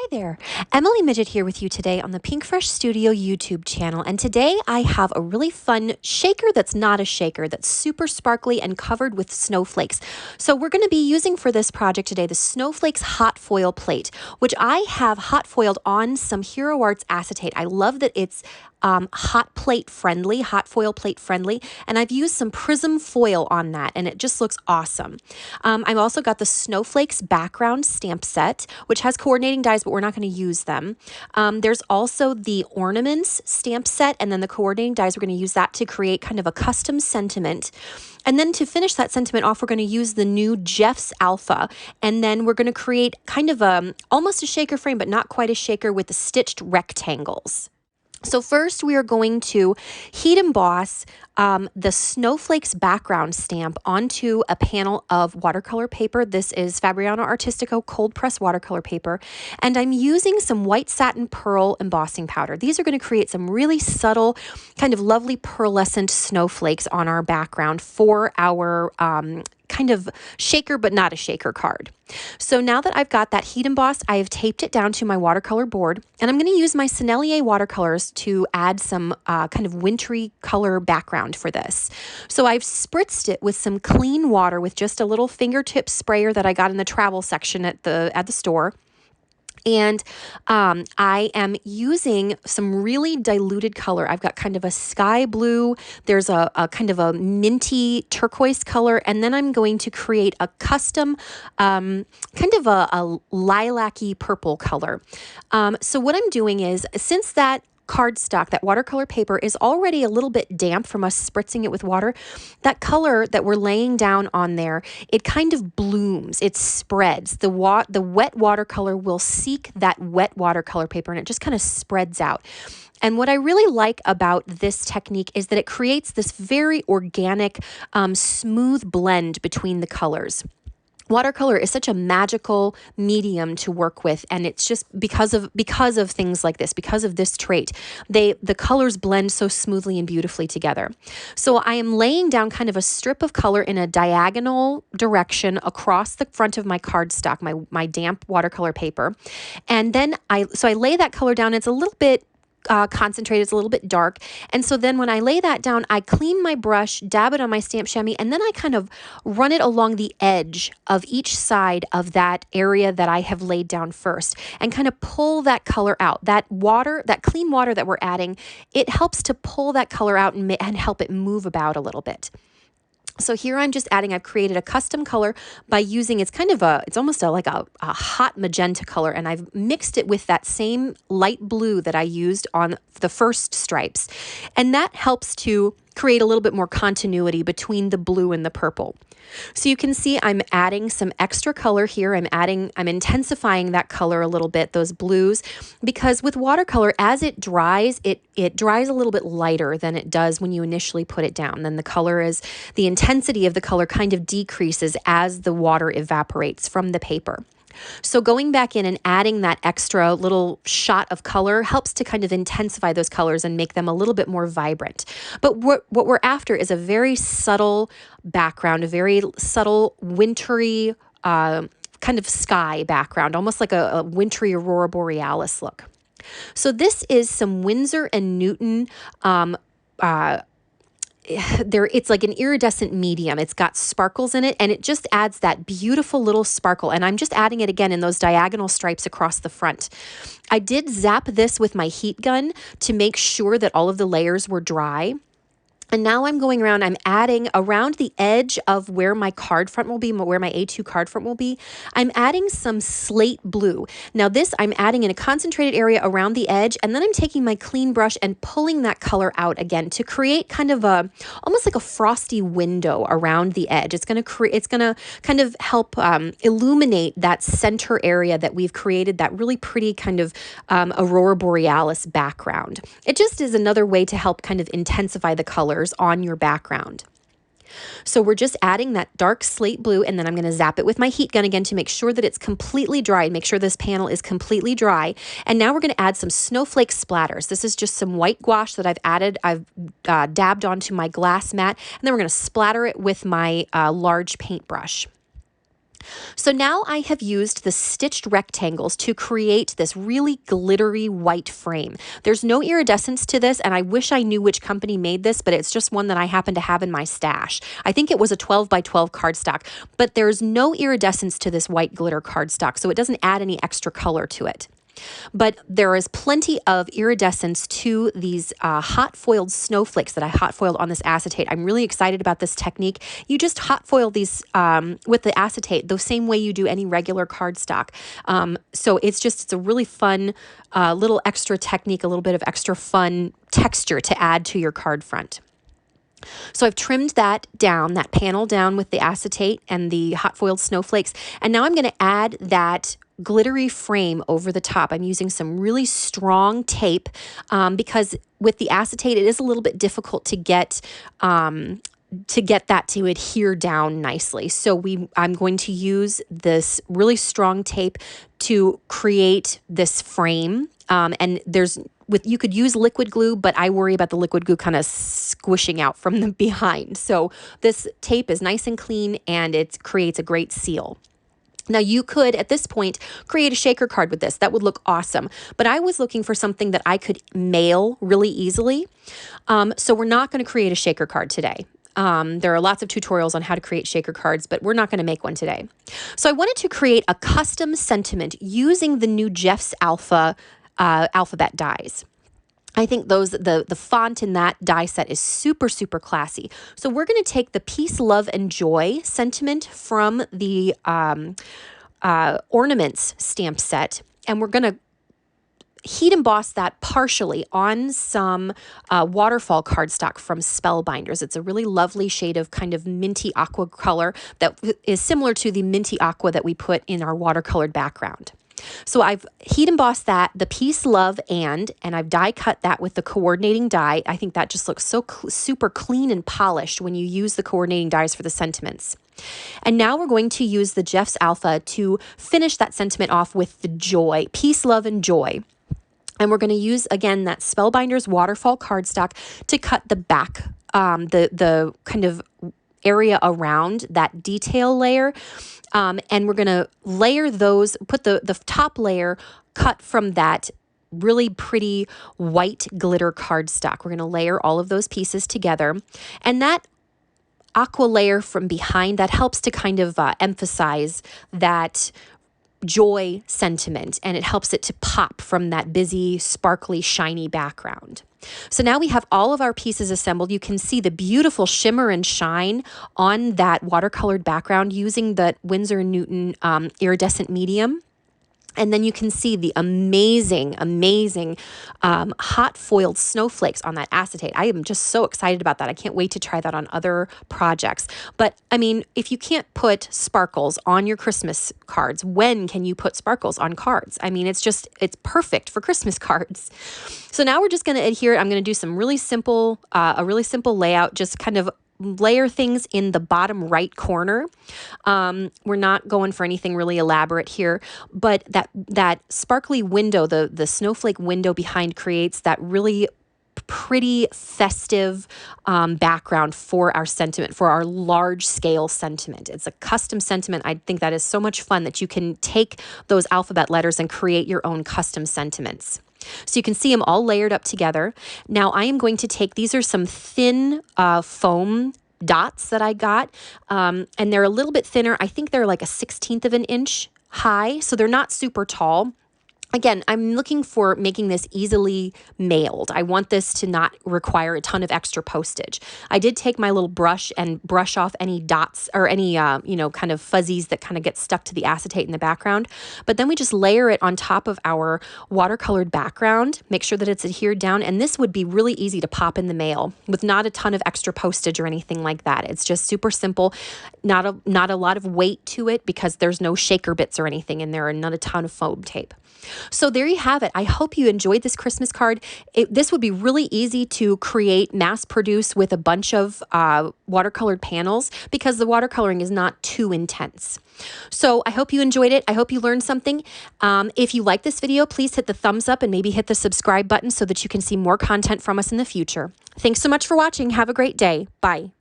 there, Emily Midgett here with you today on the Pinkfresh Studio YouTube channel, and today I have a really fun shaker that's not a shaker, that's super sparkly and covered with snowflakes. So we're going to be using for this project today the Snowflakes hot foil plate, which I have hot foiled on some Hero Arts acetate. I love that it's hot foil plate friendly, and I've used some prism foil on that, and it just looks awesome. I've also got the Snowflakes background stamp set, which has coordinating dies, but we're not going to use them. There's also the ornaments stamp set, and then the coordinating dies, we're going to use that to create kind of a custom sentiment. And then to finish that sentiment off, we're going to use the new Jeff's Alpha, and then we're going to create kind of almost a shaker frame, but not quite a shaker, with the stitched rectangles. So first we are going to heat emboss the Snowflakes background stamp onto a panel of watercolor paper. This is Fabriano Artistico cold press watercolor paper, and I'm using some white satin pearl embossing powder. These are going to create some really subtle, kind of lovely pearlescent snowflakes on our background for our kind of shaker but not a shaker card. So now that I've got that heat embossed, I have taped it down to my watercolor board, and I'm going to use my Sennelier watercolors to add some kind of wintry color background for this. So I've spritzed it with some clean water with just a little fingertip sprayer that I got in the travel section at the store. And I am using some really diluted color. I've got kind of a sky blue, there's a kind of a minty turquoise color, and then I'm going to create a custom kind of a lilac-y purple color. So what I'm doing is, since that cardstock, that watercolor paper, is already a little bit damp from us spritzing it with water, that color that we're laying down on there, it kind of blooms, it spreads. The wet watercolor will seek that wet watercolor paper, and it just kind of spreads out. And what I really like about this technique is that it creates this very organic, smooth blend between the colors. Watercolor is such a magical medium to work with, and it's just because of things like this, because of this trait, the colors blend so smoothly and beautifully together. So I am laying down kind of a strip of color in a diagonal direction across the front of my cardstock, my damp watercolor paper, and then I lay that color down. It's a little bit concentrated, it's a little bit dark, and so then when I lay that down, I clean my brush, dab it on my stamp chamois, and then I kind of run it along the edge of each side of that area that I have laid down first, and kind of pull that color out. That water, that clean water that we're adding, it helps to pull that color out and help it move about a little bit. So here I'm just adding, I've created a custom color by using, it's almost like a hot magenta color, and I've mixed it with that same light blue that I used on the first stripes. And that helps to create a little bit more continuity between the blue and the purple. So you can see I'm adding some extra color here. I'm intensifying that color a little bit, those blues, because with watercolor, as it dries, it dries a little bit lighter than it does when you initially put it down. Then the intensity of the color kind of decreases as the water evaporates from the paper. So going back in and adding that extra little shot of color helps to kind of intensify those colors and make them a little bit more vibrant. But what we're after is a very subtle background, a very subtle wintry kind of sky background, almost like a wintry aurora borealis look. So this is some Winsor & Newton it's like an iridescent medium. It's got sparkles in it, and it just adds that beautiful little sparkle. And I'm just adding it again in those diagonal stripes across the front. I did zap this with my heat gun to make sure that all of the layers were dry. And now I'm going around, I'm adding around the edge of where my card front will be, where my A2 card front will be, I'm adding some slate blue. Now this I'm adding in a concentrated area around the edge, and then I'm taking my clean brush and pulling that color out again to create kind of almost like a frosty window around the edge. It's going to kind of help illuminate that center area that we've created, that really pretty kind of aurora borealis background. It just is another way to help kind of intensify the colors on your background. So we're just adding that dark slate blue, and then I'm going to zap it with my heat gun again to make sure that it's completely dry, make sure this panel is completely dry. And now we're going to add some snowflake splatters. This is just some white gouache that I've dabbed onto my glass mat, and then we're going to splatter it with my large paintbrush. So now I have used the stitched rectangles to create this really glittery white frame. There's no iridescence to this, and I wish I knew which company made this, but it's just one that I happen to have in my stash. I think it was a 12 by 12 cardstock, but there's no iridescence to this white glitter cardstock, so it doesn't add any extra color to it. But there is plenty of iridescence to these hot foiled snowflakes that I hot foiled on this acetate. I'm really excited about this technique. You just hot foil these with the acetate the same way you do any regular cardstock. So it's a really fun little extra technique, a little bit of extra fun texture to add to your card front. So I've trimmed that down, that panel down with the acetate and the hot foiled snowflakes. And now I'm going to add that glittery frame over the top. I'm using some really strong tape because with the acetate, it is a little bit difficult to get that to adhere down nicely. So I'm going to use this really strong tape to create this frame. And you could use liquid glue, but I worry about the liquid glue kind of squishing out from the behind. So this tape is nice and clean and it creates a great seal. Now you could, at this point, create a shaker card with this. That would look awesome. But I was looking for something that I could mail really easily. So we're not going to create a shaker card today. There are lots of tutorials on how to create shaker cards, but we're not going to make one today. So I wanted to create a custom sentiment using the new Jeff's Alpha alphabet dies. I think the font in that die set is super, super classy. So we're going to take the peace, love, and joy sentiment from the ornaments stamp set, and we're going to heat emboss that partially on some waterfall cardstock from Spellbinders. It's a really lovely shade of kind of minty aqua color that is similar to the minty aqua that we put in our watercolored background. So I've heat embossed that, the peace, love, and I've die cut that with the coordinating die. I think that just looks so super clean and polished when you use the coordinating dies for the sentiments. And now we're going to use the Jeff's Alpha to finish that sentiment off with the joy, peace, love, and joy. And we're going to use, again, that Spellbinders waterfall cardstock to cut the back, the kind of area around that detail layer. And we're going to layer those, put the top layer cut from that really pretty white glitter cardstock. We're going to layer all of those pieces together. And that aqua layer from behind, that helps to kind of emphasize that joy sentiment, and it helps it to pop from that busy, sparkly, shiny background. So now we have all of our pieces assembled. You can see the beautiful shimmer and shine on that watercolored background using the Winsor & Newton iridescent medium. And then you can see the amazing, amazing hot foiled snowflakes on that acetate. I am just so excited about that. I can't wait to try that on other projects. But I mean, if you can't put sparkles on your Christmas cards, when can you put sparkles on cards? I mean, it's perfect for Christmas cards. So now we're just going to adhere. I'm going to do some really simple, a really simple layout, just kind of layer things in the bottom right corner. We're not going for anything really elaborate here, but that sparkly window, the snowflake window behind creates that really pretty festive background for our sentiment, for our large scale sentiment. It's a custom sentiment. I think that is so much fun that you can take those alphabet letters and create your own custom sentiments. So you can see them all layered up together. Now I am going to take, these are some thin foam dots that I got, and they're a little bit thinner. I think they're like a 1/16 of an inch high, so they're not super tall. Again, I'm looking for making this easily mailed. I want this to not require a ton of extra postage. I did take my little brush and brush off any dots or any, kind of fuzzies that kind of get stuck to the acetate in the background. But then we just layer it on top of our watercolored background, make sure that it's adhered down. And this would be really easy to pop in the mail with not a ton of extra postage or anything like that. It's just super simple, not a lot of weight to it because there's no shaker bits or anything in there and not a ton of foam tape. So there you have it. I hope you enjoyed this Christmas card. This would be really easy to create, mass produce with a bunch of watercolored panels because the watercoloring is not too intense. So I hope you enjoyed it. I hope you learned something. If you like this video, please hit the thumbs up and maybe hit the subscribe button so that you can see more content from us in the future. Thanks so much for watching. Have a great day. Bye.